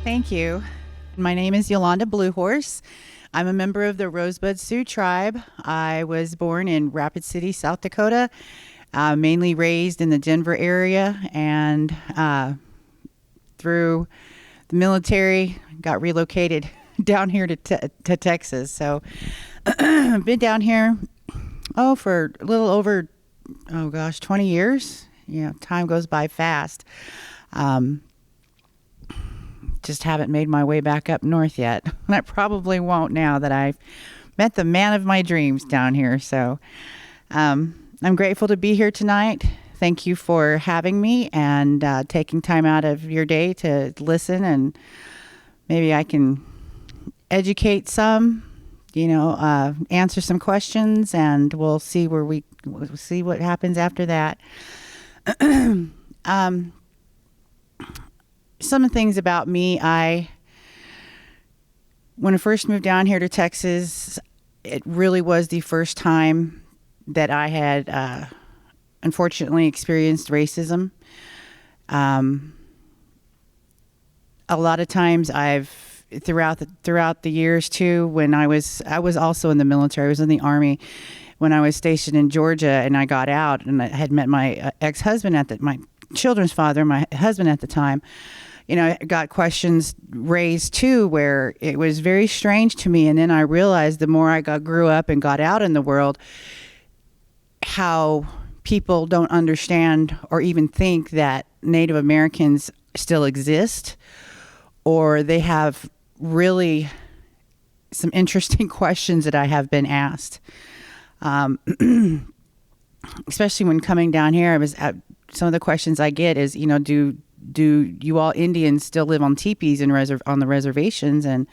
Thank you. My name is Yolanda Bluehorse. I'm a member of the Rosebud Sioux tribe. I was born in Rapid City, South Dakota, mainly raised in the Denver area, and through the military, got relocated down here to Texas. So I've been down here, for a little over, 20 years. Time goes by fast. Just haven't made my way back up north yet. I probably won't now that I've met the man of my dreams down here. So I'm grateful to be here tonight. Thank you for having me and taking time out of your day to listen, and maybe I can educate some, answer some questions, and we'll see we'll see what happens after that. Some of the things about me, when I first moved down here to Texas, it really was the first time that I had unfortunately experienced racism. A lot of times throughout the years too, when I was also in the military, I was in the Army when I was stationed in Georgia, and I got out and I had met my ex-husband my children's father, my husband at the time. I got questions raised too, where it was very strange to me. And then I realized the more I grew up and got out in the world, how people don't understand or even think that Native Americans still exist, or they have really some interesting questions that I have been asked. Especially when coming down here, some of the questions I get is, do you all Indians still live on teepees and on the reservations? And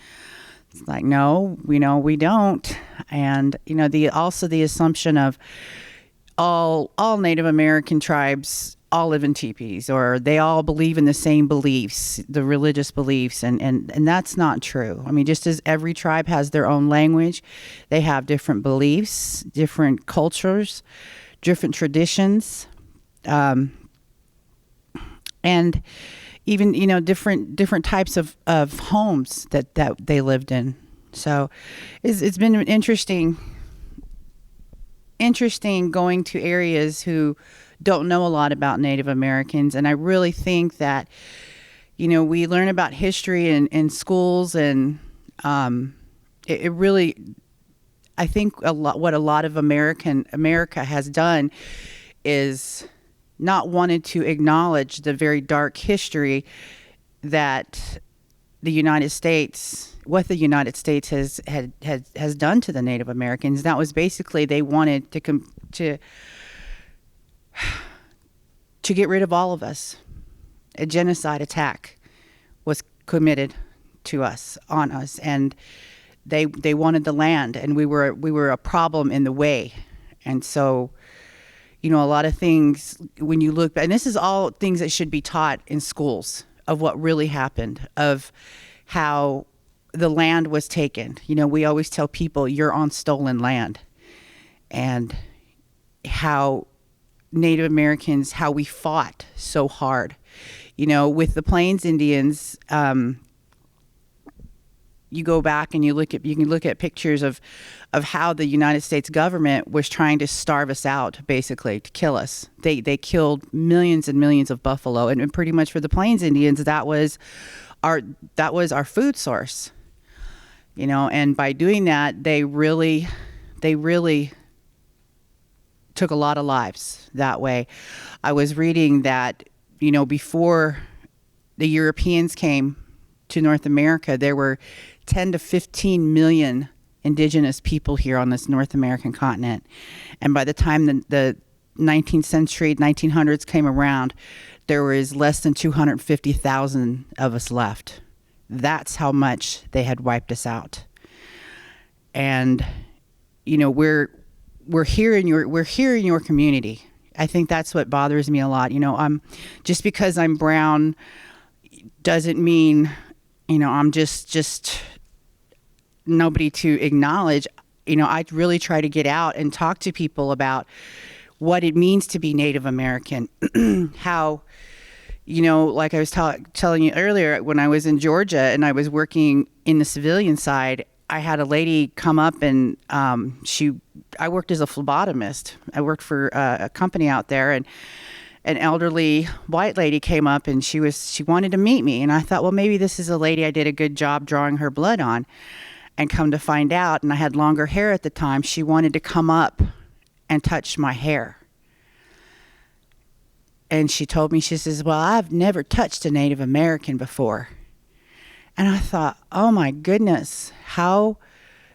it's like, no, we don't. And the assumption of all Native American tribes all live in teepees, or they all believe in the same beliefs, the religious beliefs, and that's not true. I mean, just as every tribe has their own language, they have different beliefs, different cultures, different traditions. And even, different types of homes that they lived in. So it's been interesting going to areas who don't know a lot about Native Americans. And I really think that, we learn about history in schools, and it really, I think what a lot of America has done is not wanted to acknowledge the very dark history that the United States has done to the Native Americans. That was basically, they wanted to get rid of all of us. A genocide attack was committed on us, and they wanted the land, and we were a problem in the way. And so, a lot of things, when you look, and this is all things that should be taught in schools, of what really happened, of how the land was taken. We always tell people, you're on stolen land, and how Native Americans, how we fought so hard. With the Plains Indians, you go back and you can look at pictures of how the United States government was trying to starve us out, basically, to kill us. They killed millions and millions of buffalo, and pretty much for the Plains Indians, that was our food source. And by doing that, they really took a lot of lives that way. I was reading that, before the Europeans came to North America, there were 10 to 15 million indigenous people here on this North American continent. And by the time the 19th century, 1900s came around, there was less than 250,000 of us left. That's how much they had wiped us out. And, we're here in your community. I think that's what bothers me a lot. Just because I'm brown doesn't mean, I'm just nobody to acknowledge. I really try to get out and talk to people about what it means to be Native American, how, like I was telling you earlier, when I was in Georgia and I was working in the civilian side, I had a lady come up and I worked as a phlebotomist. I worked for a company out there, and an elderly white lady came up and she wanted to meet me. And I thought, well, maybe this is a lady I did a good job drawing her blood on. And come to find out, and I had longer hair at the time, she wanted to come up and touch my hair. And she told me, she says, well, I've never touched a Native American before. And I thought, oh my goodness, how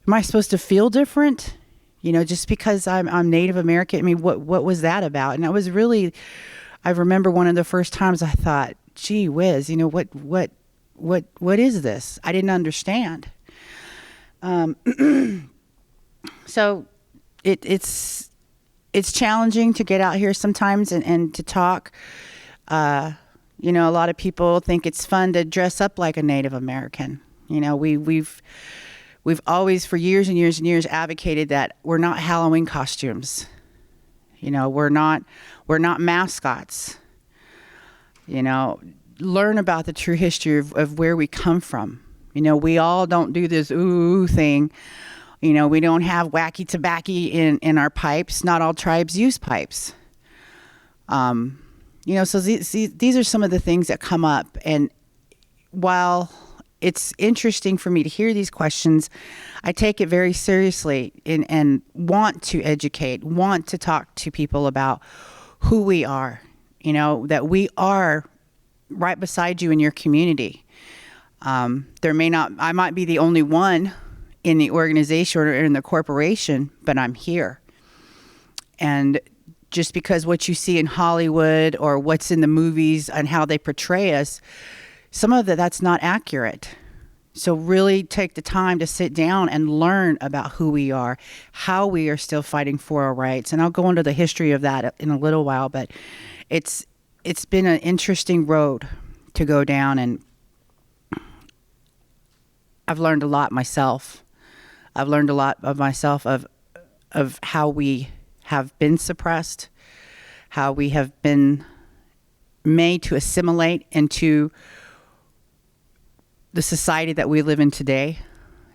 am I supposed to feel different? Just because I'm Native American. I mean, what was that about? And I remember one of the first times I thought, gee whiz, what is this? I didn't understand. So it's challenging to get out here sometimes and to talk. A lot of people think it's fun to dress up like a Native American. We've always, for years and years and years, advocated that we're not Halloween costumes. We're not mascots. Learn about the true history of where we come from. We all don't do this ooh thing. We don't have wacky tobacco in our pipes. Not all tribes use pipes. So these are some of the things that come up. And while it's interesting for me to hear these questions, I take it very seriously and want to educate, want to talk to people about who we are, that we are right beside you in your community. I might be the only one in the organization or in the corporation, but I'm here. And just because what you see in Hollywood or what's in the movies and how they portray us, some of that's not accurate. So really take the time to sit down and learn about who we are, how we are still fighting for our rights. And I'll go into the history of that in a little while, but it's been an interesting road to go down, and I've learned a lot myself. I've learned a lot of myself of how we have been suppressed, how we have been made to assimilate into the society that we live in today.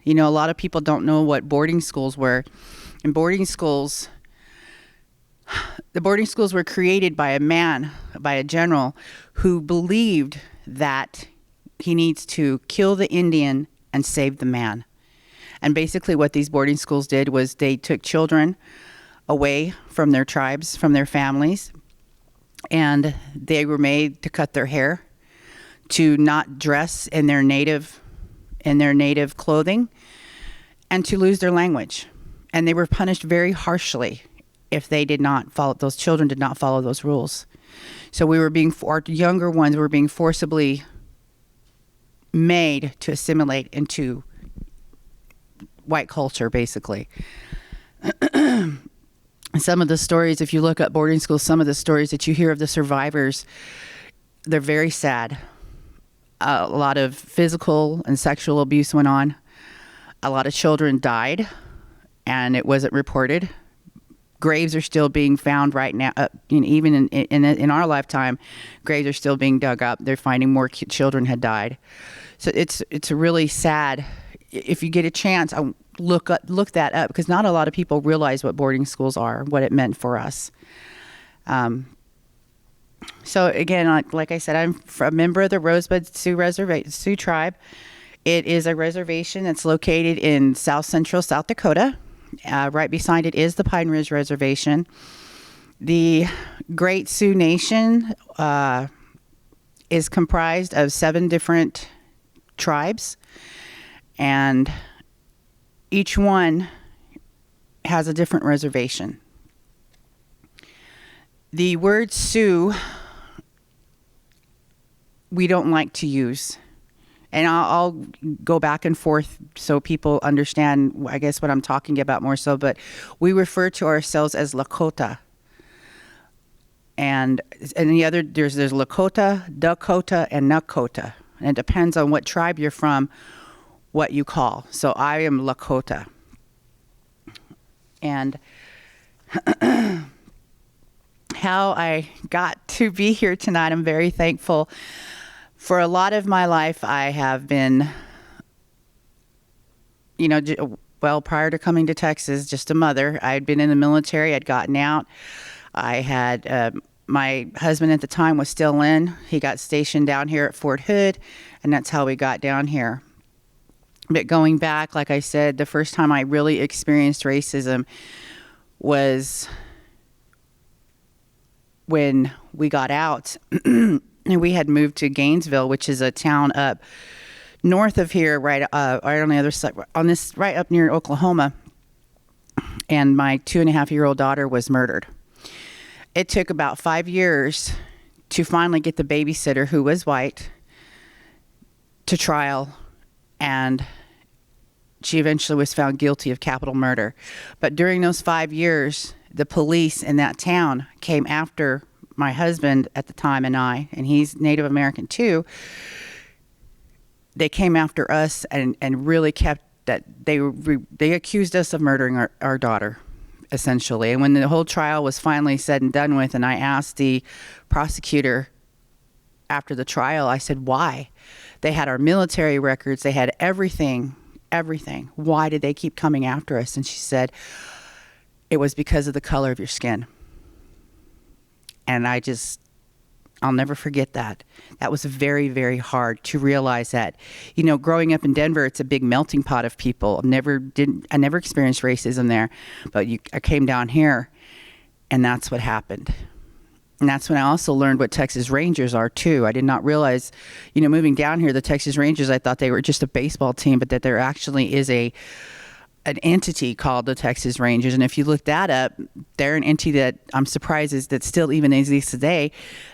A lot of people don't know what boarding schools were. And the boarding schools were created by a general who believed that he needs to kill the Indian and save the man. And basically what these boarding schools did was they took children away from their tribes, from their families, and they were made to cut their hair, to not dress in their native clothing, and to lose their language. And they were punished very harshly if those children did not follow those rules. So our younger ones were being forcibly made to assimilate into white culture, basically. Some of the stories, if you look at boarding schools, some of the stories that you hear of the survivors, they're very sad. A lot of physical and sexual abuse went on. A lot of children died, and it wasn't reported. Graves are still being found right now. Even in our lifetime, graves are still being dug up. They're finding more children had died. So it's really sad. If you get a chance, look that up, because not a lot of people realize what boarding schools are, what it meant for us. So again, like I said, I'm a member of the Rosebud Sioux Tribe. It is a reservation that's located in south central South Dakota. Right beside it is the Pine Ridge Reservation. The Great Sioux Nation is comprised of 7 different tribes, and each one has a different reservation. The word Sioux we don't like to use. And I'll go back and forth so people understand, I guess, what I'm talking about more so. But we refer to ourselves as Lakota. And the other, there's Lakota, Dakota, and Nakota. And it depends on what tribe you're from, what you call. So I am Lakota. And how I got to be here tonight. I'm very thankful. For a lot of my life, I have been, prior to coming to Texas, just a mother. I had been in the military. I'd gotten out. I had, my husband at the time was still in. He got stationed down here at Fort Hood, and that's how we got down here. But going back, like I said, the first time I really experienced racism was when we got out. And we had moved to Gainesville, which is a town up north of here, right on the other side, right up near Oklahoma. And my 2.5-year-old daughter was murdered. It took about 5 years to finally get the babysitter, who was white, to trial, and she eventually was found guilty of capital murder. But during those 5 years, the police in that town came after my husband at the time and he's Native American too. They came after us and really kept that. They accused us of murdering our daughter, essentially. And when the whole trial was finally said and done with, and I asked the prosecutor after the trial, I said, why? They had our military records. They had everything. Why did they keep coming after us? And she said, it was because of the color of your skin. And I'll never forget that. That was very, very hard to realize that. Growing up in Denver, it's a big melting pot of people. I never experienced racism there, but I came down here, and that's what happened. And that's when I also learned what Texas Rangers are too. I did not realize, moving down here, the Texas Rangers, I thought they were just a baseball team, but that there actually is an entity called the Texas Rangers. And if you look that up, they're an entity that I'm surprised is that still even exists today,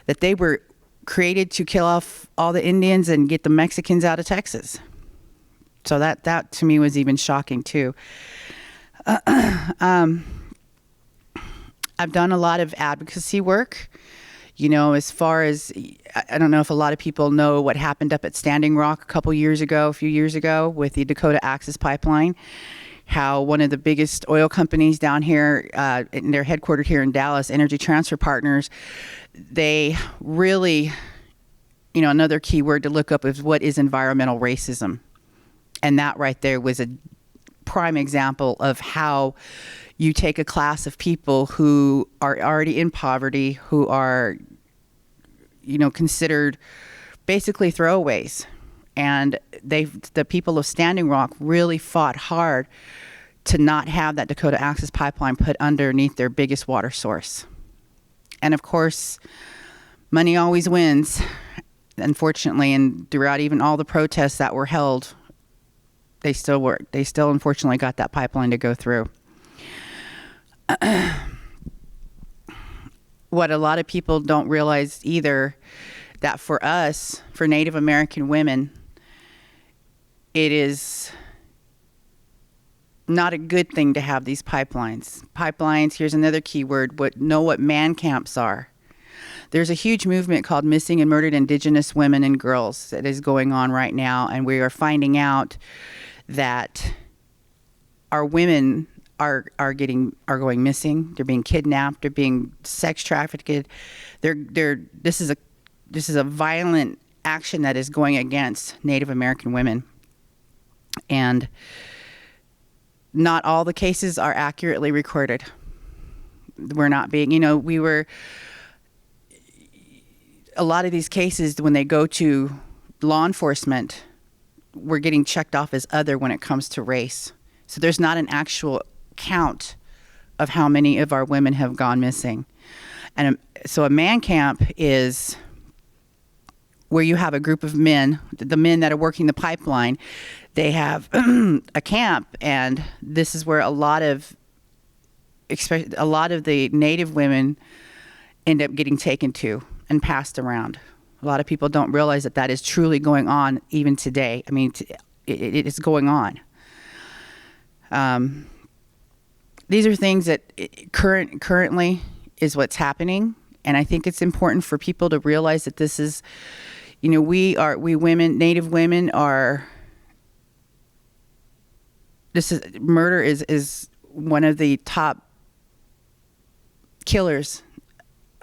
that they were created to kill off all the Indians and get the Mexicans out of Texas. So that to me was even shocking too. I've done a lot of advocacy work, as far as, I don't know if a lot of people know what happened up at Standing Rock a few years ago with the Dakota Access Pipeline. How one of the biggest oil companies down here, and they're headquartered here in Dallas, Energy Transfer Partners, they really, another key word to look up is what is environmental racism. And that right there was a prime example of how you take a class of people who are already in poverty, who are, considered basically throwaways. And the people of Standing Rock really fought hard to not have that Dakota Access Pipeline put underneath their biggest water source. And of course, money always wins, unfortunately. And throughout even all the protests that were held, they still unfortunately got that pipeline to go through. What a lot of people don't realize either, that for us, for Native American women, it is not a good thing to have these pipelines. Pipelines, here's another key word, know what man camps are. There's a huge movement called Missing and Murdered Indigenous Women and Girls that is going on right now, and we are finding out that our women are going missing. They're being kidnapped. They're being sex trafficked. This is a violent action that is going against Native American women. And not all the cases are accurately recorded. We're not being, a lot of these cases, when they go to law enforcement, we're getting checked off as other when it comes to race. So there's not an actual count of how many of our women have gone missing. And so a man camp is where you have a group of men, the men that are working the pipeline, they have a camp, and this is where a lot of the Native women end up getting taken to and passed around. A lot of people don't realize that is truly going on even today. I mean, it is going on. These are things that currently is what's happening, and I think it's important for people to realize that this is, we women, Native women are. Murder is one of the top killers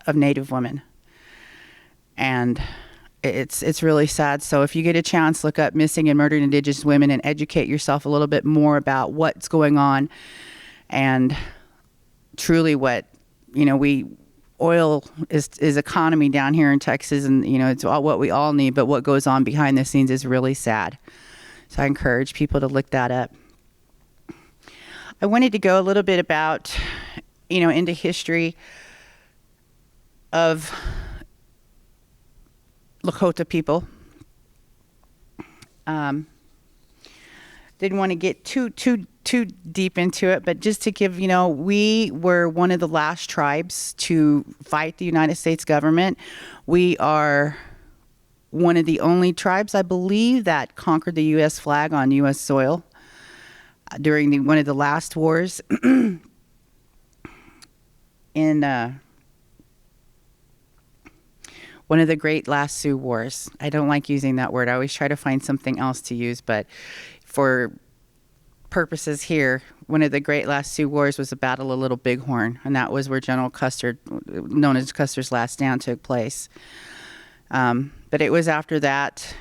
of Native women. And it's really sad. So if you get a chance, look up missing and murdered Indigenous women and educate yourself a little bit more about what's going on, and truly what, oil is economy down here in Texas, and it's all what we all need, but what goes on behind the scenes is really sad. So I encourage people to look that up. I wanted to go a little bit about, into history of Lakota people. Didn't want to get too deep into it, but just to give, we were one of the last tribes to fight the United States government. We are one of the only tribes, I believe, that conquered the U.S. flag on U.S. soil during one of the last wars in one of the great last Sioux Wars. I don't like using that word. I always try to find something else to use, but for purposes here, one of the great last Sioux Wars was the Battle of Little Bighorn, and that was where General Custer, known as Custer's Last Stand, took place. But it was after that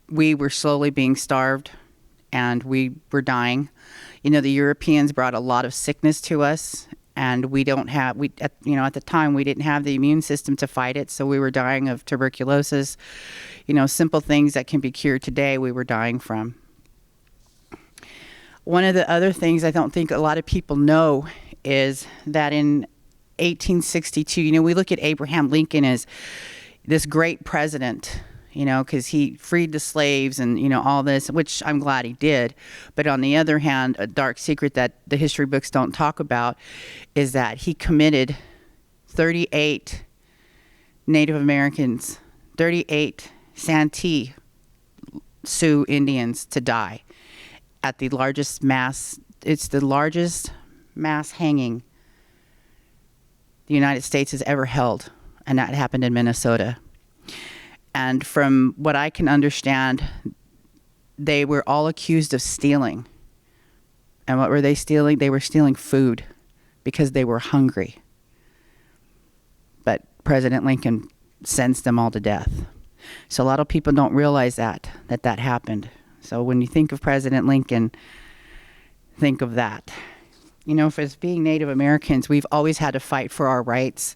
we were slowly being starved, and we were dying. The Europeans brought a lot of sickness to us, and at the time we didn't have the immune system to fight it, so we were dying of tuberculosis. Simple things that can be cured today, we were dying from. One of the other things I don't think a lot of people know is that in 1862, we look at Abraham Lincoln as this great president, because he freed the slaves and, all this, which I'm glad he did. But on the other hand, a dark secret that the history books don't talk about is that he committed 38 Native Americans, 38 Santee Sioux Indians to die at the largest mass. It's the largest mass hanging the United States has ever held, and that happened in Minnesota. And from what I can understand, they were all accused of stealing. And what were they stealing? They were stealing food because they were hungry. But President Lincoln sentenced them all to death. So a lot of people don't realize that happened. So when you think of President Lincoln, think of that. As being Native Americans, we've always had to fight for our rights.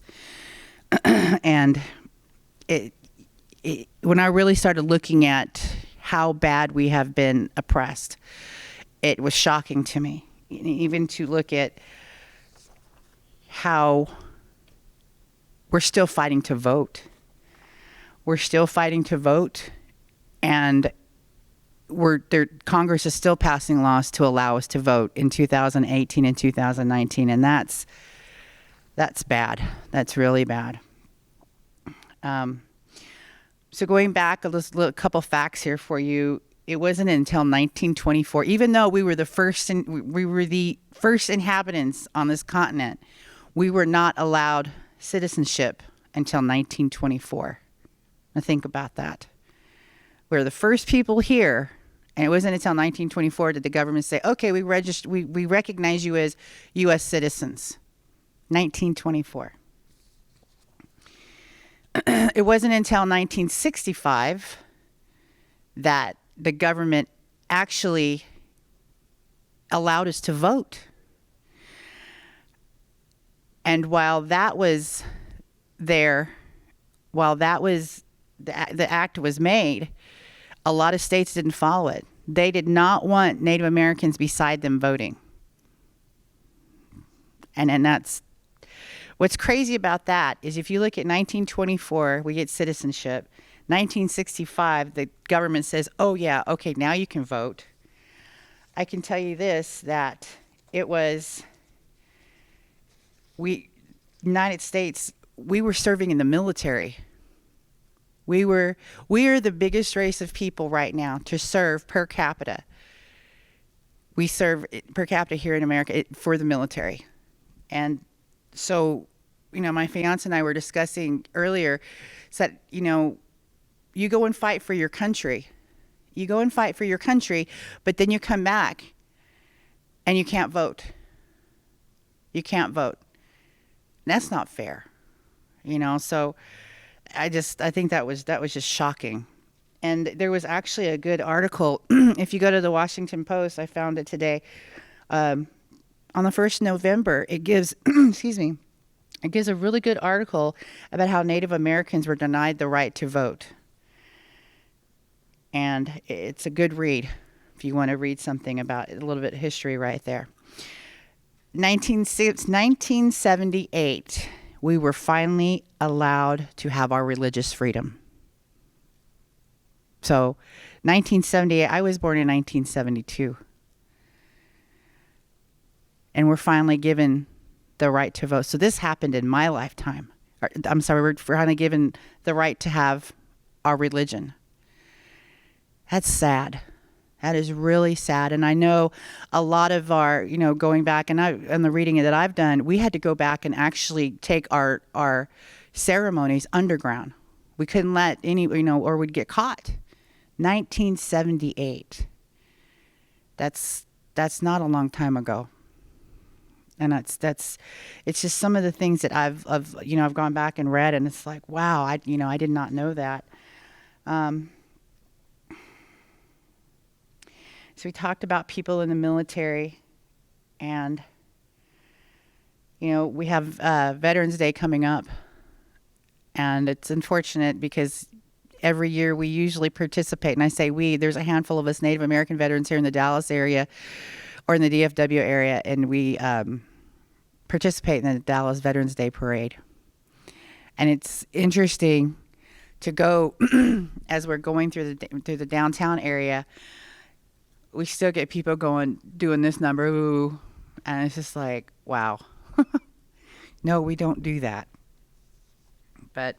And when I really started looking at how bad we have been oppressed, it was shocking to me. Even to look at how we're still fighting to vote. We're still fighting to vote, and Congress is still passing laws to allow us to vote in 2018 and 2019, and that's bad. That's really bad. So going back a couple facts here for you. It wasn't until 1924, even though we were the first inhabitants on this continent, we were not allowed citizenship until 1924. Now think about that. We're the first people here, and it wasn't until 1924 did the government say, "Okay, we recognize you as U.S. citizens." 1924. It wasn't until 1965 that the government actually allowed us to vote. And while that was there, the act was made, a lot of states didn't follow it. They did not want Native Americans beside them voting. And that's what's crazy about that is if you look at 1924, we get citizenship. 1965, the government says, "Oh yeah, okay, now you can vote." I can tell you this, that it was United States, we were serving in the military. We are the biggest race of people right now to serve per capita. We serve per capita here in America for the military. And so, my fiance and I were discussing earlier, said, you go and fight for your country. You go and fight for your country, but then you come back and you can't vote. You can't vote. That's not fair. So I think that was just shocking. And there was actually a good article. If you go to the Washington Post, I found it today. On the 1st November, it gives, excuse me, it gives a really good article about how Native Americans were denied the right to vote. And it's a good read if you want to read something about it, a little bit of history right there. 1978, we were finally allowed to have our religious freedom. So 1978, I was born in 1972. And we're finally given the right to vote. So this happened in my lifetime. I'm sorry, we're finally given the right to have our religion. That's sad. That is really sad. And I know a lot of our, going back and the reading that I've done, we had to go back and actually take our ceremonies underground. We couldn't let any, or we'd get caught. 1978. That's not a long time ago. And it's just some of the things that I've gone back and read, and it's like, wow, I did not know that. So we talked about people in the military, and we have Veterans Day coming up, and it's unfortunate because every year we usually participate, and I say we, there's a handful of us Native American veterans here in the Dallas area or in the DFW area, and we participate in the Dallas Veterans Day Parade. And it's interesting to go as we're going through the downtown area. We still get people doing this number, ooh, and it's just like, wow. No, we don't do that. But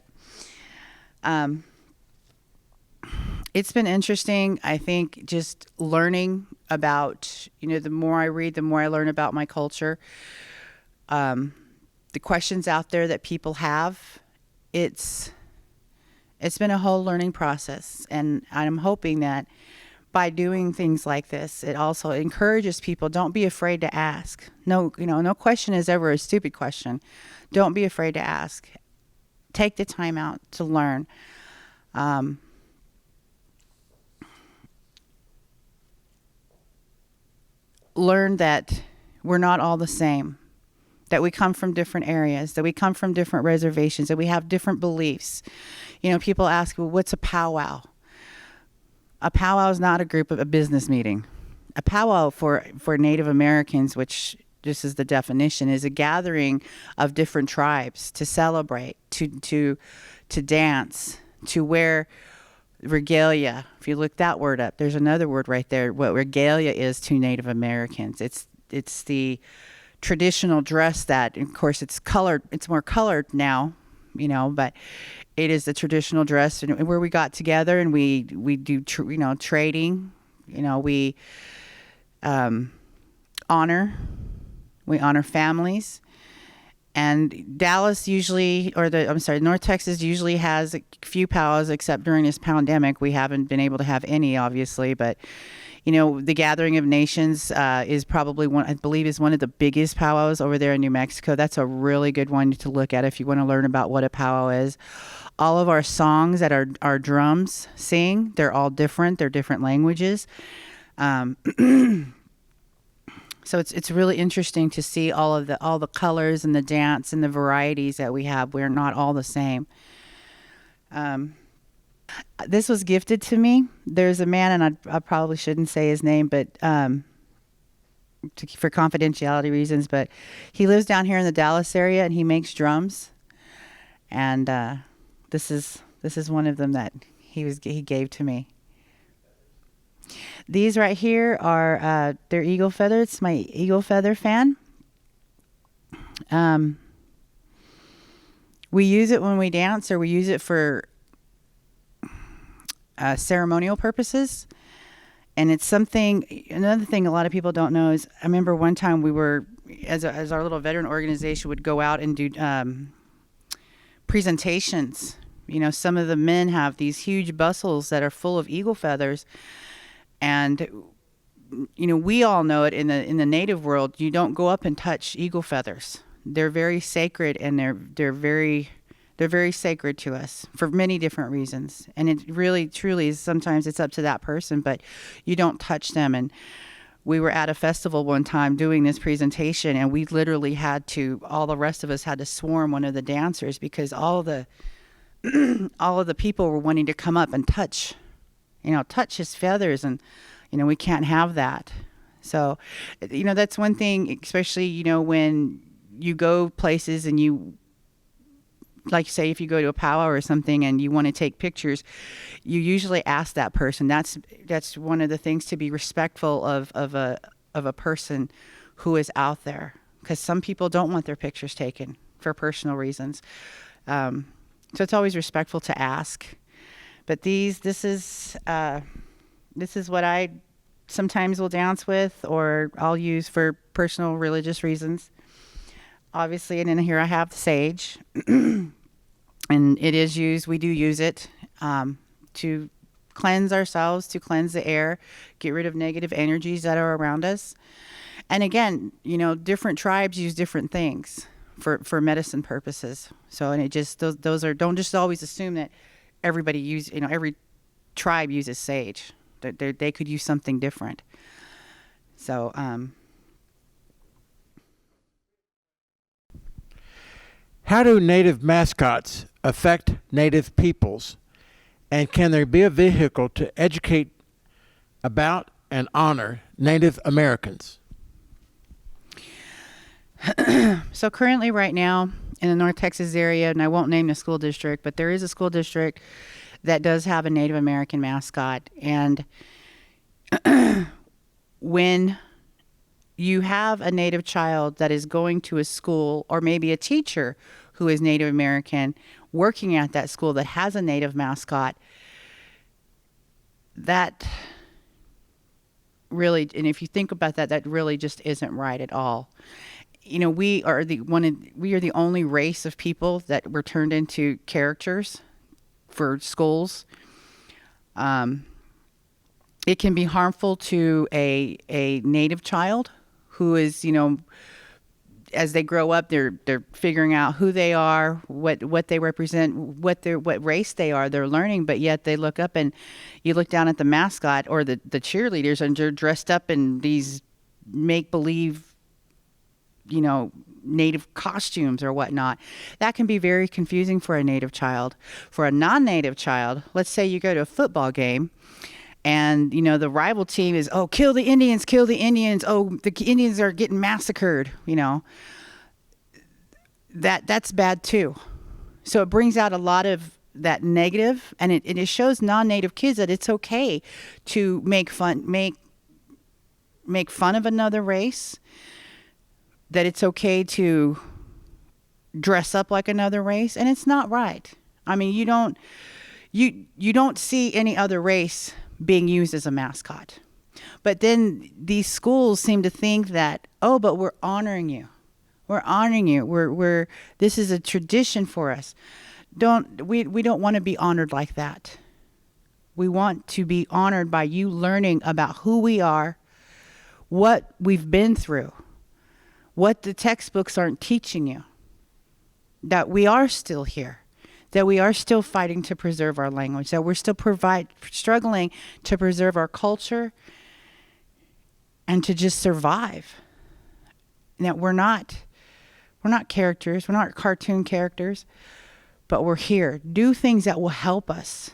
it's been interesting, I think, just learning about, the more I read, the more I learn about my culture. The questions out there that people have, it's been a whole learning process, and I'm hoping that by doing things like this, it also encourages people. Don't be afraid to ask. No question is ever a stupid question. Don't be afraid to ask. Take the time out to learn. Learn that we're not all the same, that we come from different areas, that we come from different reservations, that we have different beliefs. People ask, well, what's a powwow? A powwow is not a business meeting. A powwow for Native Americans, which just is the definition, is a gathering of different tribes to celebrate, to dance, to wear regalia. If you look that word up, there's another word right there. What regalia is to Native Americans. It's the traditional dress that, of course, it's colored. It's more colored now, but it is the traditional dress, and where we got together and we do trading. We honor families. And Dallas North Texas usually has a few powwows, except during this pandemic. We haven't been able to have any, obviously, but the Gathering of Nations is probably one of the biggest powwows over there in New Mexico. That's a really good one to look at if you want to learn about what a powwow is. All of our songs that our drums sing, they're all different. They're different languages. So it's really interesting to see all the colors and the dance and the varieties that we have. We're not all the same. This was gifted to me. There's a man, and I probably shouldn't say his name, but for confidentiality reasons, but he lives down here in the Dallas area, and he makes drums. And this is one of them that he gave to me. These right here are they're eagle feather. It's my eagle feather fan. We use it when we dance, or we use it for ceremonial purposes. And it's another thing a lot of people don't know is, I remember one time we were, as our little veteran organization would go out and do presentations. Some of the men have these huge bustles that are full of eagle feathers. And, we all know it in the native world, you don't go up and touch eagle feathers. They're very sacred, and they're They're very sacred to us for many different reasons. And it really, truly is, sometimes it's up to that person, but you don't touch them. And we were at a festival one time doing this presentation, and we literally all the rest of us had to swarm one of the dancers because all of the people were wanting to come up and touch his feathers. And, we can't have that. So, that's one thing, especially, when you go places and like say if you go to a powwow or something and you want to take pictures, you usually ask that person. That's one of the things, to be respectful of a person who is out there, because some people don't want their pictures taken for personal reasons. So it's always respectful to ask. But this is what I sometimes will dance with, or I'll use for personal religious reasons. Obviously, and then here I have the sage. And it is used, we do use it to cleanse ourselves, to cleanse the air, get rid of negative energies that are around us. And again, different tribes use different things for medicine purposes. So, and it just, those are, don't just always assume that everybody every tribe uses sage. They could use something different. So, how do native mascots affect native peoples, and can there be a vehicle to educate about and honor Native Americans? So currently right now in the North Texas area, and I won't name the school district, but there is a school district that does have a Native American mascot. And when you have a Native child that is going to a school, or maybe a teacher who is Native American working at that school that has a Native mascot, that really, and if you think about that, that really just isn't right at all. We are the only race of people that were turned into characters for schools. It can be harmful to a Native child who is, as they grow up, they're figuring out who they are, what they represent, what race they are. They're learning, but yet they look up and you look down at the mascot or the cheerleaders, and they're dressed up in these make believe, Native costumes or whatnot. That can be very confusing for a Native child. For a non-Native child, let's say you go to a football game, and the rival team is, oh, kill the Indians, oh, the Indians are getting massacred. That's bad too. So it brings out a lot of that negative, and it shows non-Native kids that it's okay to make fun of another race, that it's okay to dress up like another race, and it's not right. I mean, you don't see any other race being used as a mascot. But then these schools seem to think that, oh, but we're honoring you. We're honoring you. We're this is a tradition for us. We don't want to be honored like that. We want to be honored by you learning about who we are, what we've been through, what the textbooks aren't teaching you, that we are still here, that we are still fighting to preserve our language, that we're still struggling to preserve our culture and to just survive. And that we're not characters, we're not cartoon characters, but we're here. Do things that will help us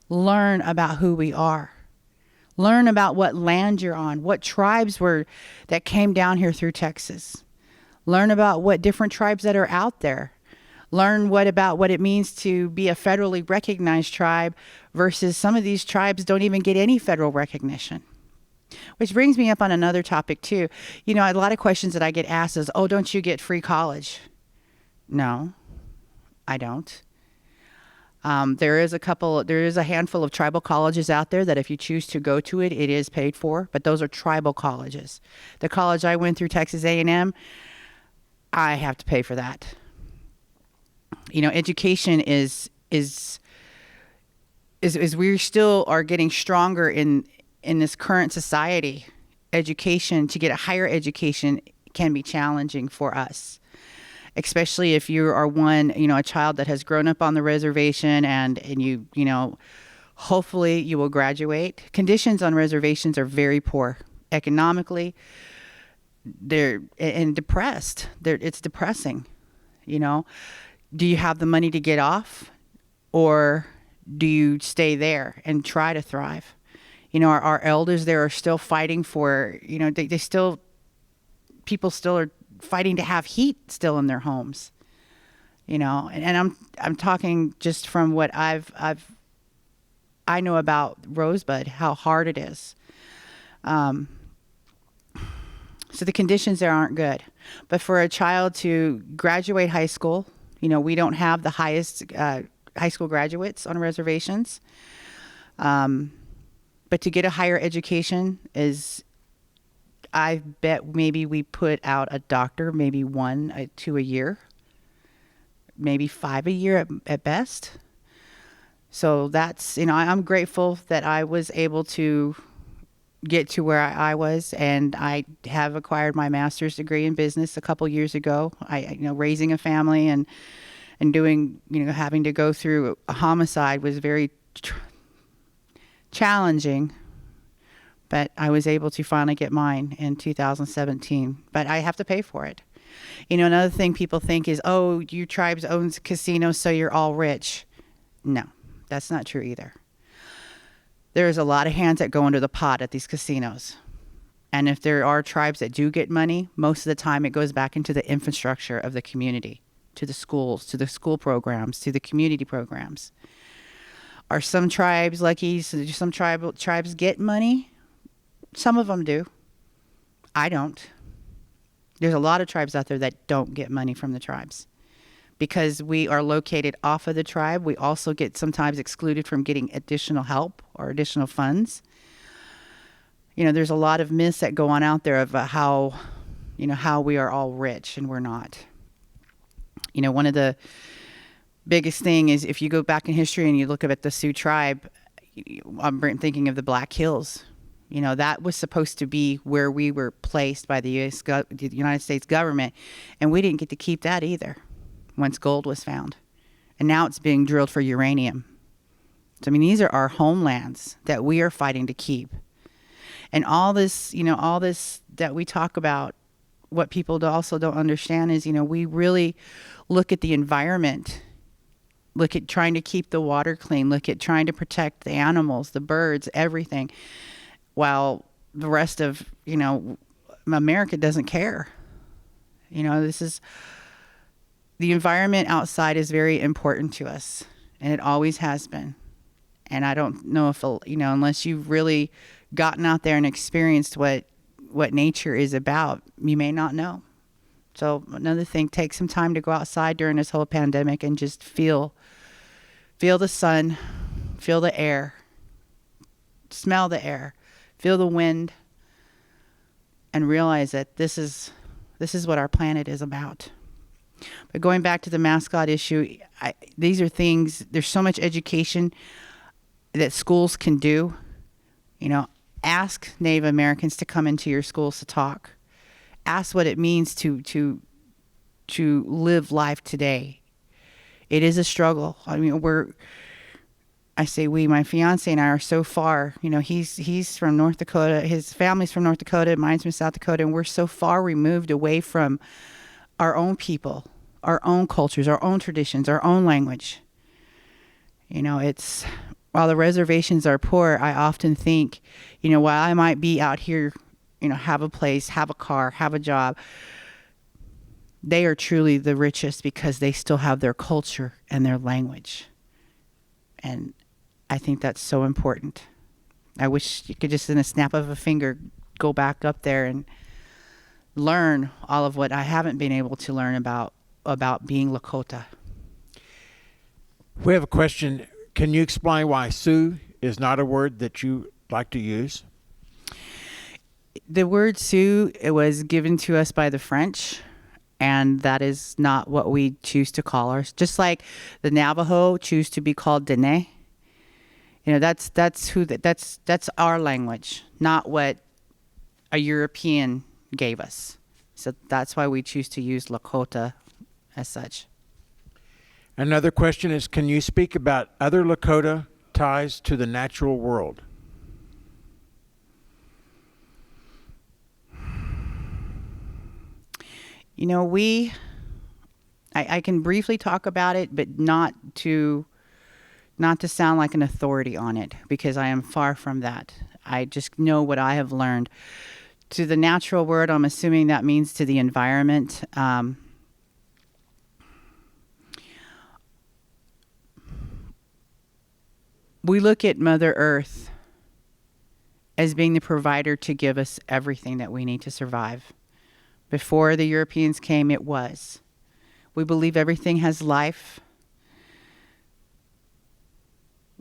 learn about who we are. Learn about what land you're on, what tribes that came down here through Texas. Learn about what different tribes that are out there. Learn about what it means to be a federally recognized tribe versus some of these tribes don't even get any federal recognition. Which brings me up on another topic too. A lot of questions that I get asked is, oh, don't you get free college? No, I don't. There is a handful of tribal colleges out there that if you choose to go to it, it is paid for, but those are tribal colleges. The college I went through, Texas A&M, I have to pay for that. Education is we still are getting stronger in this current society. Education, to get a higher education, can be challenging for us. especially if you are one, a child that has grown up on the reservation and you hopefully you will graduate. Conditions on reservations are very poor economically. They're and depressed. It's depressing. Do you have the money to get off, or do you stay there and try to thrive? Our elders there are still fighting for, they still, people still are fighting to have heat still in their homes, and I'm talking just from what I know about Rosebud, how hard it is. So the conditions there aren't good. But for a child to graduate high school, we don't have the highest high school graduates on reservations. But to get a higher education I bet maybe we put out a doctor, maybe 2 a year, maybe 5 a year at best. So that's, I'm grateful that I was able to get to where I was, and I have acquired my master's degree in business a couple years ago. Raising a family and doing, having to go through a homicide was very challenging, but I was able to finally get mine in 2017, but I have to pay for it. Another thing people think is, oh, you tribes owns casinos, so you're all rich. No, that's not true either. There's a lot of hands that go into the pot at these casinos. And if there are tribes that do get money, most of the time it goes back into the infrastructure of the community, to the schools, to the school programs, to the community programs. Are some tribes lucky? Some tribes get money? Some of them do. I don't. There's a lot of tribes out there that don't get money from the tribes. Because we are located off of the tribe, we also get sometimes excluded from getting additional help or additional funds. There's a lot of myths that go on out there of how we are all rich, and we're not. One of the biggest thing is, if you go back in history and you look at the Sioux tribe, I'm thinking of the Black Hills. That was supposed to be where we were placed by the United States government, and we didn't get to keep that either once gold was found. And now it's being drilled for uranium. So, these are our homelands that we are fighting to keep. And all this that we talk about, what people also don't understand is, we really look at the environment, look at trying to keep the water clean, look at trying to protect the animals, the birds, everything, while the rest of, America doesn't care. The environment outside is very important to us, and it always has been. And I don't know if, unless you've really gotten out there and experienced what nature is about, you may not know. So another thing, take some time to go outside during this whole pandemic and just feel the sun, feel the air, smell the air, feel the wind, and realize that this is what our planet is about. But going back to the mascot issue, these are things, there's so much education that schools can do. Ask Native Americans to come into your schools to talk. Ask what it means to live life today. It is a struggle. My fiance and I are so far, he's from North Dakota, his family's from North Dakota, mine's from South Dakota, and we're so far removed away from our own people, our own cultures, our own traditions, our own language. While the reservations are poor, I often think, while I might be out here, have a place, have a car, have a job, they are truly the richest because they still have their culture and their language. And I think that's so important. I wish you could just, in a snap of a finger, go back up there and learn all of what I haven't been able to learn about being Lakota. We have a question. Can you explain why Sioux is not a word that you like to use? The word Sioux, it was given to us by the French, and that is not what we choose to call ours. Just like the Navajo choose to be called Dene. That's our language, not what a European gave us. So that's why we choose to use Lakota as such. Another question is, can you speak about other Lakota ties to the natural world? You know, I can briefly talk about it, but not to sound like an authority on it, because I am far from that. I just know what I have learned. To the natural world, I'm assuming that means to the environment. We look at Mother Earth as being the provider to give us everything that we need to survive. Before the Europeans came, it was. We believe everything has life.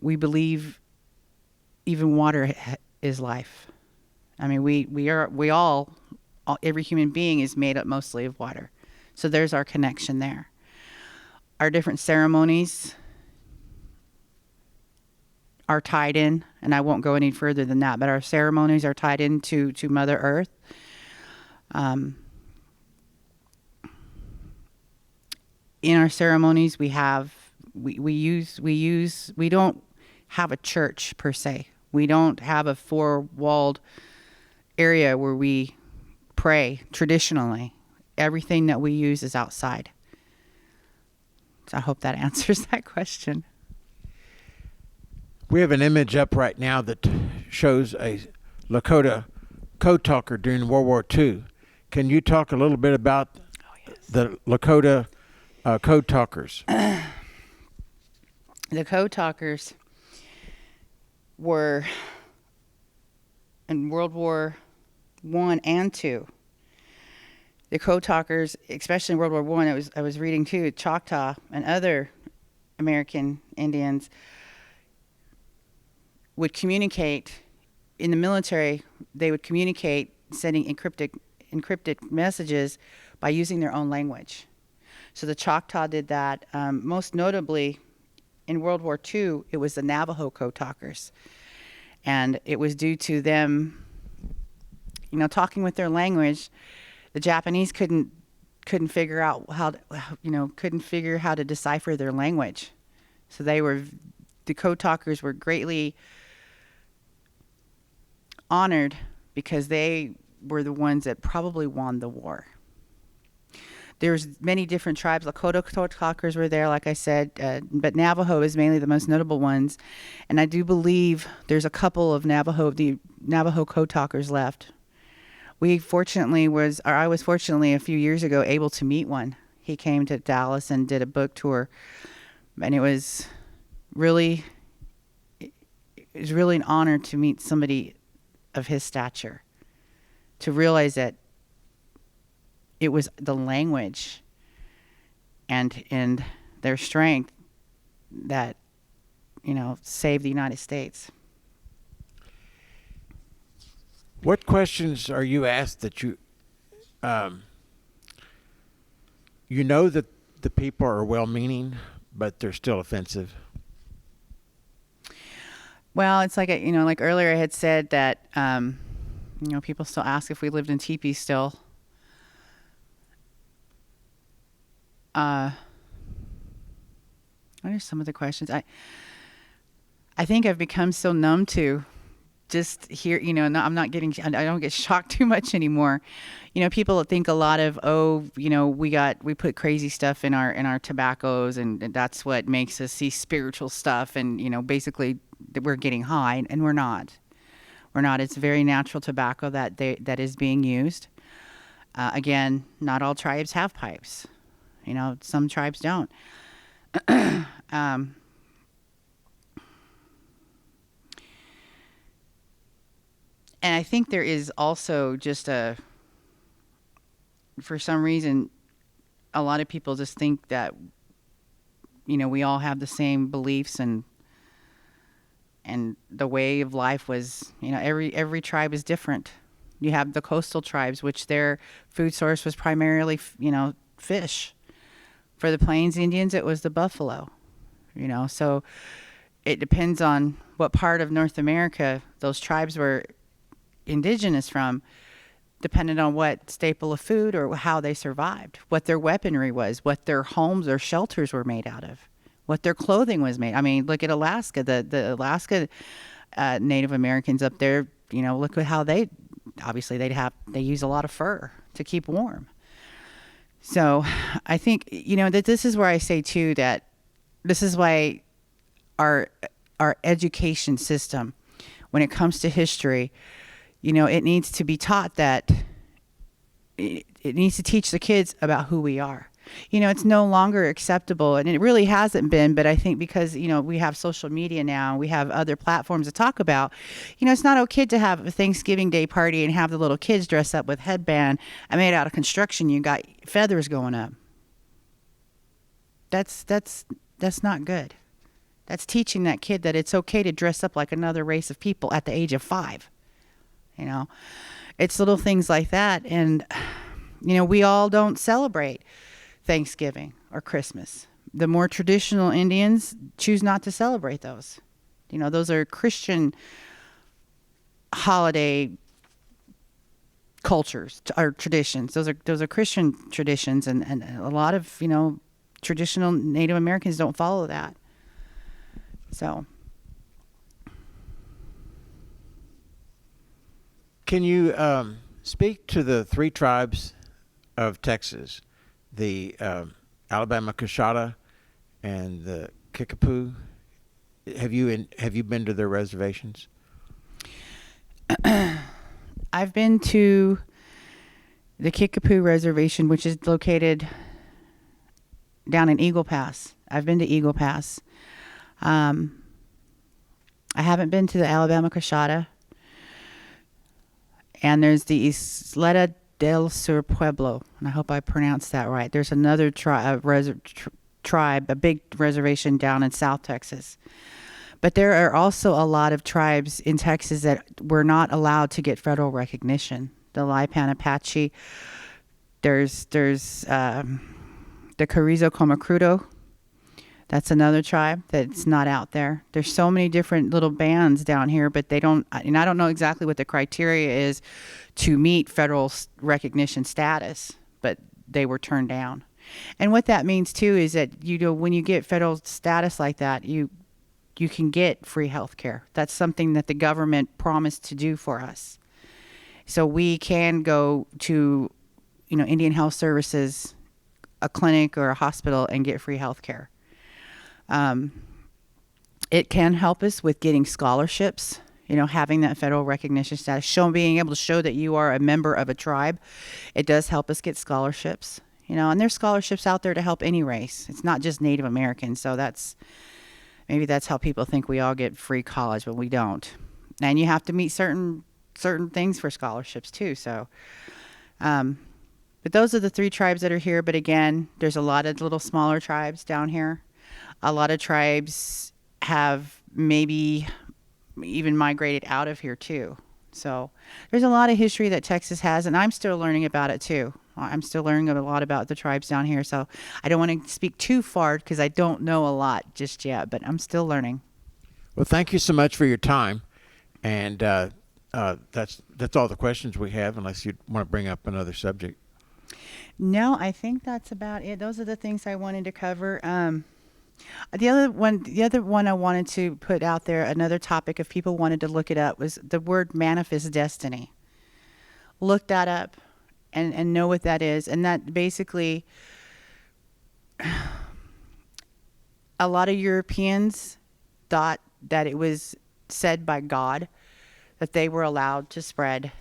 We believe even water is life. I mean, we all, every human being is made up mostly of water. So there's our connection there. Our different ceremonies are tied in, and I won't go any further than that, but our ceremonies are tied into Mother Earth. In our ceremonies, we don't have a church per se. We don't have a four-walled area where we pray traditionally. Everything that we use is outside. So I hope that answers that question. We have an image up right now that shows a Lakota code talker during World War II. Can you talk a little bit about the Lakota code talkers? The code talkers were in World War I and II. The code talkers, especially in World War I, I was reading too, Choctaw and other American Indians would communicate in the military. They would communicate sending encrypted messages by using their own language. So the Choctaw did that. Most notably, in World War II, it was the Navajo code talkers, and it was due to them, talking with their language. The Japanese couldn't figure out couldn't figure how to decipher their language. So the code talkers were greatly honored because they were the ones that probably won the war. There's many different tribes. Lakota code talkers were there, like I said, but Navajo is mainly the most notable ones. And I do believe there's a couple of the Navajo code talkers left. I was fortunately a few years ago able to meet one. He came to Dallas and did a book tour, and it was really an honor to meet somebody of his stature, to realize that it was the language and their strength that saved the United States. What questions are you asked that you know that the people are well-meaning, but they're still offensive? Well, it's like like earlier I had said that people still ask if we lived in teepees still. What are some of the questions? I think I've become so numb to just hear, I don't get shocked too much anymore. People think a lot of, we put crazy stuff in our tobaccos, and that's what makes us see spiritual stuff. And, basically that we're getting high, and we're not. It's very natural tobacco that is being used. Again, not all tribes have pipes. Some tribes don't. And I think there is also just for some reason, a lot of people just think that, we all have the same beliefs and the way of life was, every tribe is different. You have the coastal tribes, which their food source was primarily, fish. For the Plains Indians, it was the buffalo, so it depends on what part of North America those tribes were indigenous from. depended on what staple of food or how they survived, what their weaponry was, what their homes or shelters were made out of, what their clothing was made. I mean, look at Alaska. The Alaska Native Americans up there, look at how they use a lot of fur to keep warm. So I think, that this is where I say too, that this is why our education system, when it comes to history, it needs to be taught that it needs to teach the kids about who we are. It's no longer acceptable, and it really hasn't been, but I think because, we have social media now, we have other platforms to talk about, it's not okay to have a Thanksgiving Day party and have the little kids dress up with headband and made out of construction. You got feathers going up. That's not good. That's teaching that kid that it's okay to dress up like another race of people at the age of 5. It's little things like that. And, we all don't celebrate Thanksgiving or Christmas. The more traditional Indians choose not to celebrate those. Those are Christian holiday cultures or traditions. Those are Christian traditions, and a lot of, traditional Native Americans don't follow that. So, can you speak to the 3 tribes of Texas, the Alabama Coshada and the Kickapoo? Have you been to their reservations? I've been to the Kickapoo Reservation, which is located down in Eagle Pass. I've been to Eagle Pass. I haven't been to the Alabama Coshada. And there's the Isleta del Sur Pueblo, and I hope I pronounced that right. There's another tribe, a big reservation down in South Texas. But there are also a lot of tribes in Texas that were not allowed to get federal recognition. The Lipan Apache. There's the Carrizo Comecrudo. That's another tribe that's not out there. There's so many different little bands down here, but I don't know exactly what the criteria is to meet federal recognition status, but they were turned down. And what that means too is that, when you get federal status like that, you can get free health care. That's something that the government promised to do for us. So we can go to, Indian Health Services, a clinic or a hospital, and get free health care. It can help us with getting scholarships, having that federal recognition status, being able to show that you are a member of a tribe. It does help us get scholarships, and there's scholarships out there to help any race. It's not just Native Americans. So maybe that's how people think we all get free college, but we don't. And you have to meet certain things for scholarships too. So, but those are the 3 tribes that are here. But again, there's a lot of little smaller tribes down here. A lot of tribes have maybe even migrated out of here too. So there's a lot of history that Texas has, and I'm still learning about it too. I'm still learning a lot about the tribes down here. So I don't want to speak too far because I don't know a lot just yet, but I'm still learning. Well, thank you so much for your time. And that's all the questions we have, unless you want to bring up another subject. No, I think that's about it. Those are the things I wanted to cover. The other one I wanted to put out there, another topic, if people wanted to look it up, was the word manifest destiny. Look that up and know what that is. And that basically, a lot of Europeans thought that it was said by God that they were allowed to spread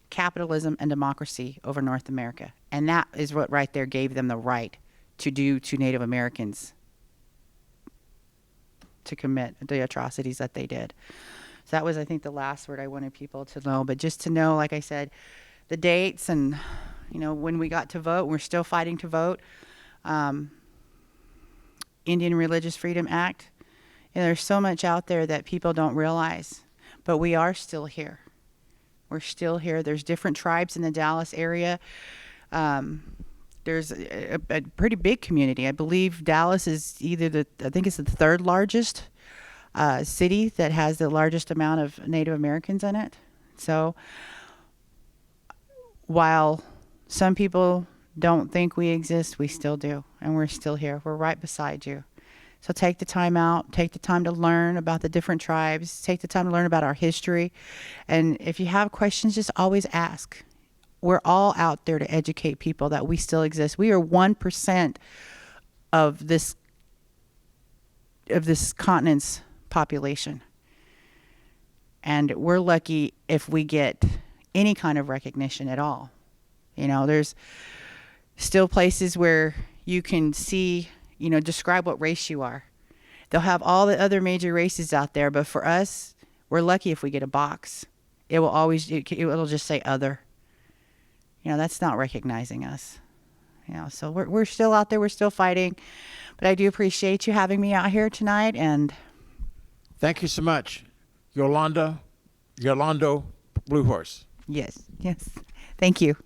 capitalism and democracy over North America. And that is what right there gave them the right to do to Native Americans, to commit the atrocities that they did. So that was, I think, the last word I wanted people to know. But just to know, like I said, the dates and, when we got to vote, we're still fighting to vote. Indian Religious Freedom Act. There's so much out there that people don't realize, but we are still here. We're still here. There's different tribes in the Dallas area. There's a pretty big community. I believe Dallas is I think it's the 3rd largest city that has the largest amount of Native Americans in it. So while some people don't think we exist, we still do. And we're still here. We're right beside you. So take the time out, take the time to learn about the different tribes, take the time to learn about our history. And if you have questions, just always ask. We're all out there to educate people that we still exist. We are 1% of this continent's population. And we're lucky if we get any kind of recognition at all. You know, there's still places where you can see, you know, describe what race you are. They'll have all the other major races out there, but for us, we're lucky if we get a box. It will always, it'll just say other. You know, that's not recognizing us. You know, so we're still out there, we're still fighting. But I do appreciate you having me out here tonight, and Thank you so much, Yolando Blue Horse. yes. Thank you.